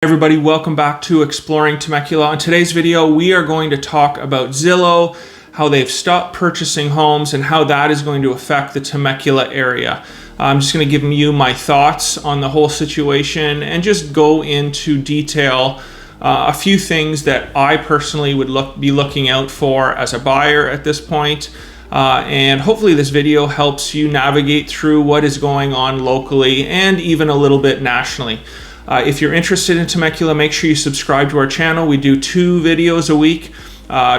Everybody, welcome back to Exploring Temecula. In today's video, we are going to talk about Zillow, how they've stopped purchasing homes, and how that is going to affect the Temecula area. I'm just going to give you my thoughts on the whole situation and just go into detail a few things that I personally would be looking out for as a buyer at this point. And hopefully this video helps you navigate through what is going on locally and even a little bit nationally. If you're interested in Temecula, make sure you subscribe to our channel. We do 2 videos a week,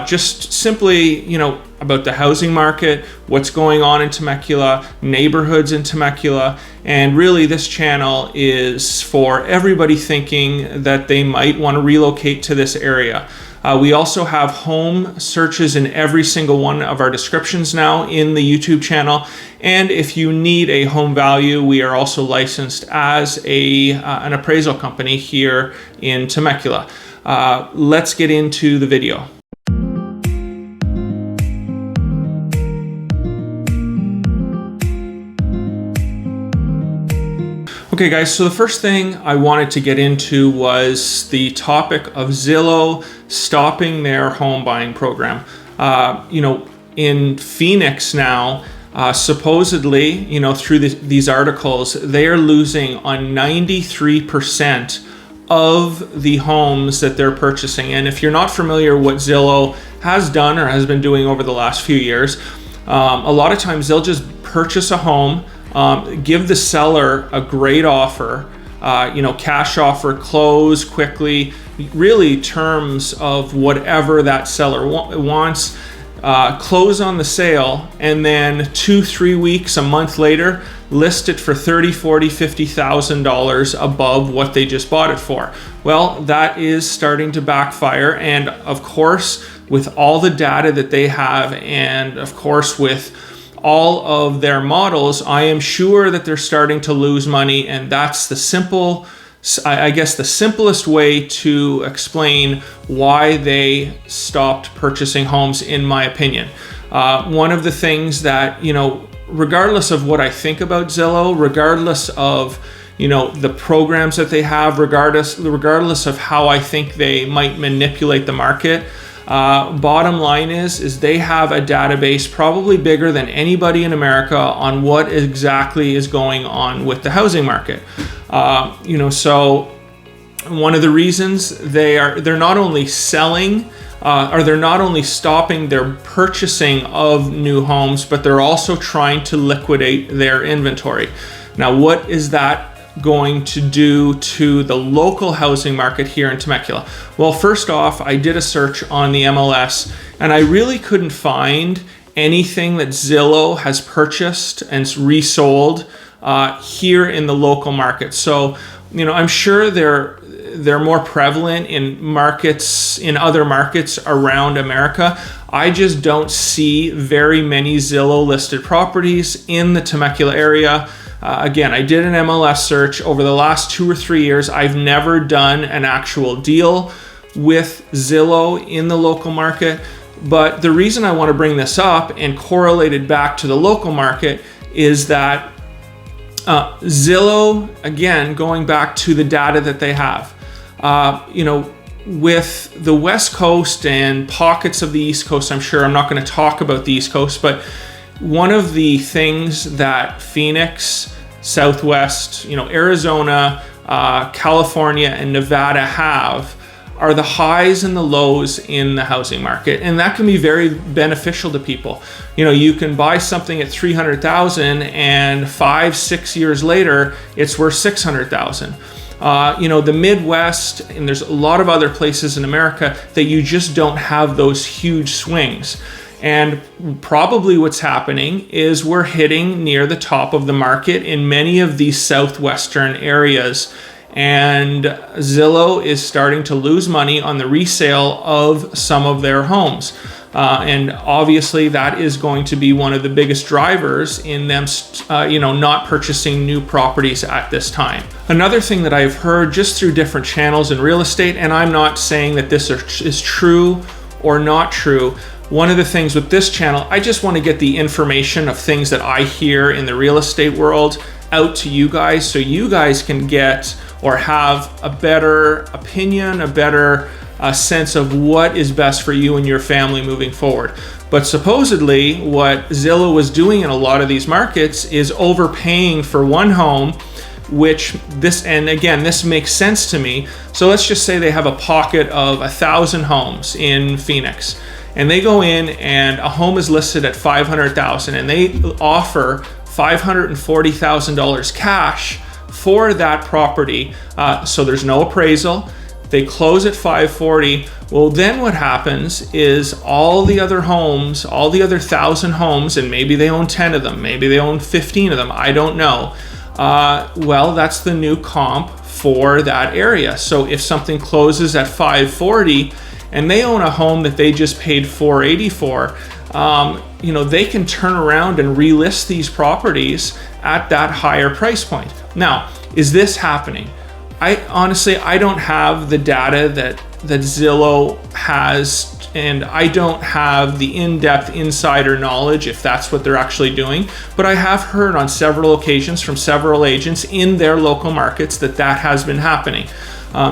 just simply, about the housing market, what's going on in Temecula, neighborhoods in Temecula, and really this channel is for everybody thinking that they might want to relocate to this area. We also have home searches in every single one of our descriptions now in the YouTube channel. And if you need a home value, we are also licensed as an appraisal company here in Temecula. Let's get into the video. Okay guys, so the first thing I wanted to get into was the topic of Zillow stopping their home buying program. In Phoenix now, supposedly, through these articles, they are losing on 93% of the homes that they're purchasing. And if you're not familiar what Zillow has done or has been doing over the last few years, a lot of times they'll just purchase a home, give the seller a great offer, cash offer, close quickly, really terms of whatever that seller wants, close on the sale, and then 2-3 weeks, a month later, list it for $30,000, $40,000, $50,000 above what they just bought it for. Well, that is starting to backfire, and of course, with all the data that they have, and of course with all of their models, I am sure that they're starting to lose money, and that's the simplest way to explain why they stopped purchasing homes, in my opinion. One of the things that, regardless of what I think about Zillow, regardless of the programs that they have, regardless of how I think they might manipulate the market, bottom line is they have a database probably bigger than anybody in America on what exactly is going on with the housing market. So one of the reasons they're not only selling or they're not only stopping their purchasing of new homes, but they're also trying to liquidate their inventory. Now, what is that going to do to the local housing market here in Temecula? Well, first off, I did a search on the MLS and I really couldn't find anything that Zillow has purchased and resold here in the local market. So, I'm sure they're more prevalent in other markets around America. I just don't see very many Zillow listed properties in the Temecula area. Again, I did an MLS search over the last 2 or 3 years. I've never done an actual deal with Zillow in the local market. But the reason I want to bring this up and correlate it back to the local market is that Zillow, again, going back to the data that they have, with the West Coast and pockets of the East Coast, I'm sure I'm not going to talk about the East Coast, but one of the things that Phoenix, Southwest, Arizona, California, and Nevada have are the highs and the lows in the housing market. And that can be very beneficial to people. You can buy something at $300,000 and 5-6 years later, it's worth $600,000. The Midwest, and there's a lot of other places in America that you just don't have those huge swings. And probably what's happening is we're hitting near the top of the market in many of these southwestern areas. And Zillow is starting to lose money on the resale of some of their homes. And obviously that is going to be one of the biggest drivers in them, not purchasing new properties at this time. Another thing that I've heard just through different channels in real estate, and I'm not saying that this is true or not true, one of the things with this channel, I just want to get the information of things that I hear in the real estate world out to you guys so you guys can get or have a better opinion, a better sense of what is best for you and your family moving forward. But supposedly what Zillow was doing in a lot of these markets is overpaying for one home, and again, this makes sense to me. So let's just say they have a pocket of 1,000 homes in Phoenix, and they go in and a home is listed at $500,000 and they offer $540,000 cash for that property. So there's no appraisal. They close at $540,000. Well, then what happens is all the other 1,000 homes, and maybe they own 10 of them, maybe they own 15 of them, I don't know. Well, that's the new comp for that area. So if something closes at $540,000 and they own a home that they just paid $480,000 for, they can turn around and relist these properties at that higher price point. Now, is this happening? I don't have the data that Zillow has, and I don't have the in-depth insider knowledge if that's what they're actually doing, but I have heard on several occasions from several agents in their local markets that has been happening.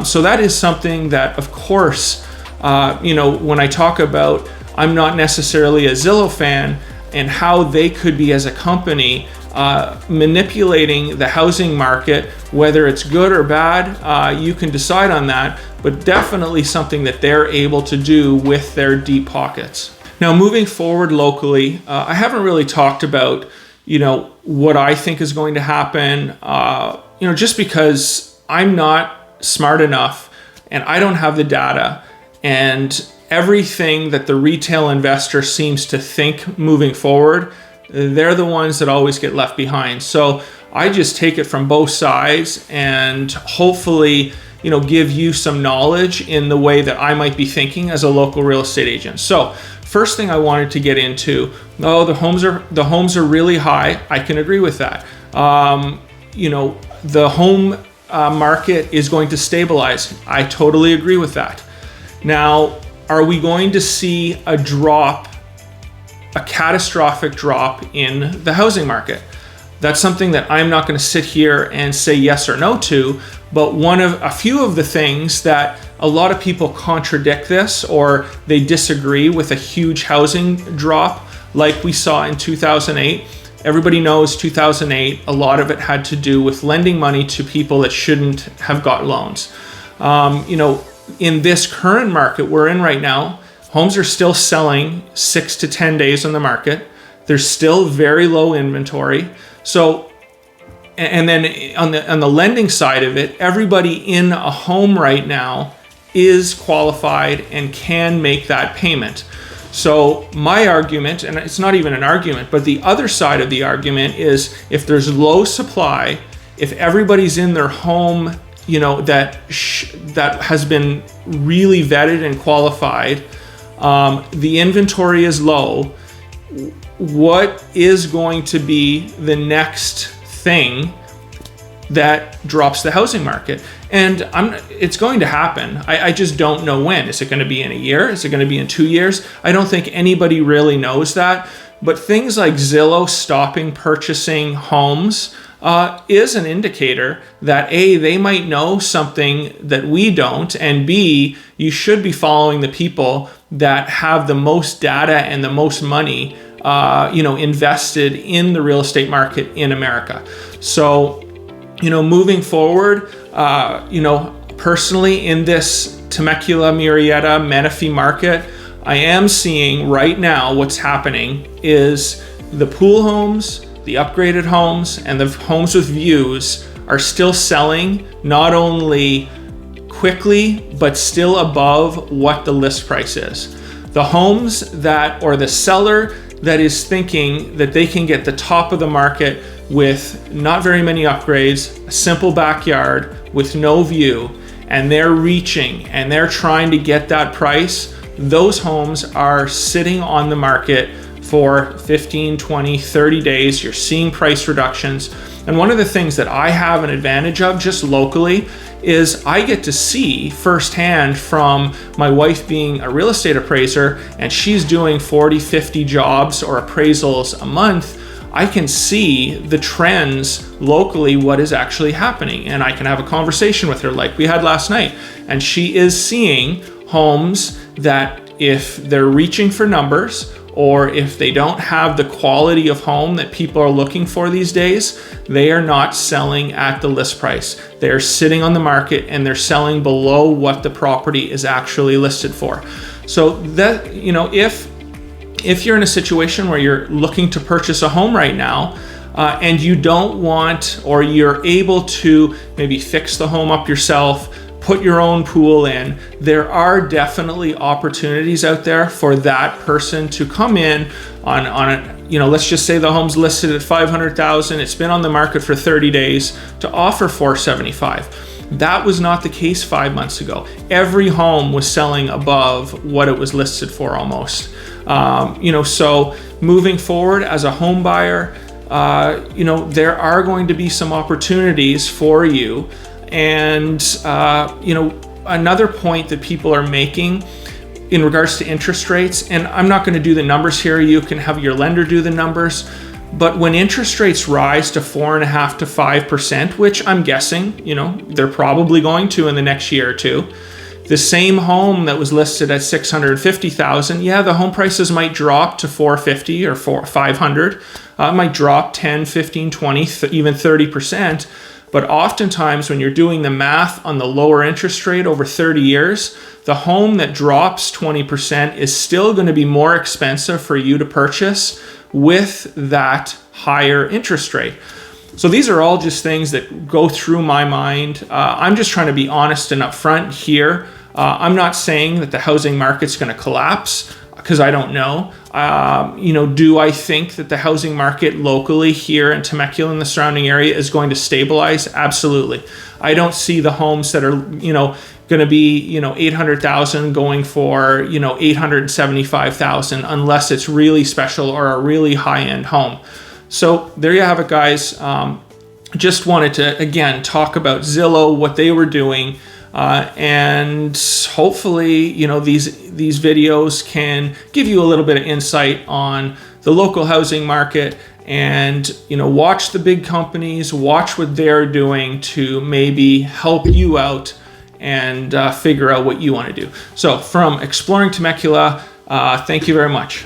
So that is something that, of course, when I talk about, I'm not necessarily a Zillow fan, and how they could be as a company manipulating the housing market, whether it's good or bad, you can decide on that, but definitely something that they're able to do with their deep pockets. Now, moving forward locally, I haven't really talked about, what I think is going to happen, just because I'm not smart enough and I don't have the data, and everything that the retail investor seems to think moving forward, they're the ones that always get left behind. So I just take it from both sides and hopefully, give you some knowledge in the way that I might be thinking as a local real estate agent. So first thing I wanted to get into, the homes are really high. I can agree with that. The home market is going to stabilize. I totally agree with that. Now, are we going to see a catastrophic drop in the housing market? That's something that I'm not going to sit here and say yes or no to, but a few of the things that a lot of people contradict this, or they disagree with a huge housing drop like we saw in 2008. Everybody knows 2008, a lot of it had to do with lending money to people that shouldn't have got loans. In this current market we're in right now, homes are still selling 6 to 10 days on the market. There's still very low inventory. So, and then on the lending side of it, everybody in a home right now is qualified and can make that payment. So my argument, and it's not even an argument, but the other side of the argument is, if there's low supply, if everybody's in their home, that has been really vetted and qualified, the inventory is low, what is going to be the next thing that drops the housing market? And it's going to happen. I just don't know when. Is it going to be in a year? Is it going to be in 2 years? I don't think anybody really knows that. But things like Zillow stopping purchasing homes is an indicator that A, they might know something that we don't, and B, you should be following the people that have the most data and the most money invested in the real estate market in America. So, moving forward, personally in this Temecula, Murrieta, Menifee market, I am seeing right now what's happening is the pool homes, the upgraded homes, and the homes with views are still selling, not only quickly, but still above what the list price is. The homes or the seller that is thinking that they can get the top of the market with not very many upgrades, a simple backyard with no view, and they're reaching and they're trying to get that price, those homes are sitting on the market for 15, 20, 30 days. You're seeing price reductions. And one of the things that I have an advantage of just locally is I get to see firsthand from my wife being a real estate appraiser, and she's doing 40, 50 jobs or appraisals a month. I can see the trends locally, what is actually happening. And I can have a conversation with her like we had last night. And she is seeing homes that if they're reaching for numbers, or if they don't have the quality of home that people are looking for these days, they are not selling at the list price. They're sitting on the market and they're selling below what the property is actually listed for. So that, you know, if you're in a situation where you're looking to purchase a home right now, and you don't want, or you're able to maybe fix the home up yourself, put your own pool in, there are definitely opportunities out there for that person to come in on a, you know, let's just say the home's listed at $500,000, it's been on the market for 30 days, to offer $475,000. That was not the case 5 months ago. Every home was selling above what it was listed for almost. You know, so moving forward as a home buyer, you know, there are going to be some opportunities for you. And, you know, another point that people are making in regards to interest rates, and I'm not going to do the numbers here, you can have your lender do the numbers, but when interest rates rise to 4.5% to 5%, which I'm guessing, you know, they're probably going to in the next year or two, the same home that was listed at $650,000, yeah, the home prices might drop to $450,000 or $500,000. It might drop 10, 15, 20, even 30%. But oftentimes when you're doing the math on the lower interest rate over 30 years, the home that drops 20% is still going to be more expensive for you to purchase with that higher interest rate. So these are all just things that go through my mind. I'm just trying to be honest and upfront here. I'm not saying that the housing market's going to collapse, because I don't know. You know, do I think that the housing market locally here in Temecula and the surrounding area is going to stabilize? Absolutely. I don't see the homes that are, you know, going to be, you know, $800,000 going for, you know, $875,000 unless it's really special or a really high-end home. So there you have it, guys. Just wanted to, again, talk about Zillow, what they were doing. And hopefully, you know, these videos can give you a little bit of insight on the local housing market, and, you know, watch the big companies, watch what they're doing to maybe help you out and figure out what you want to do. So from Exploring Temecula, thank you very much.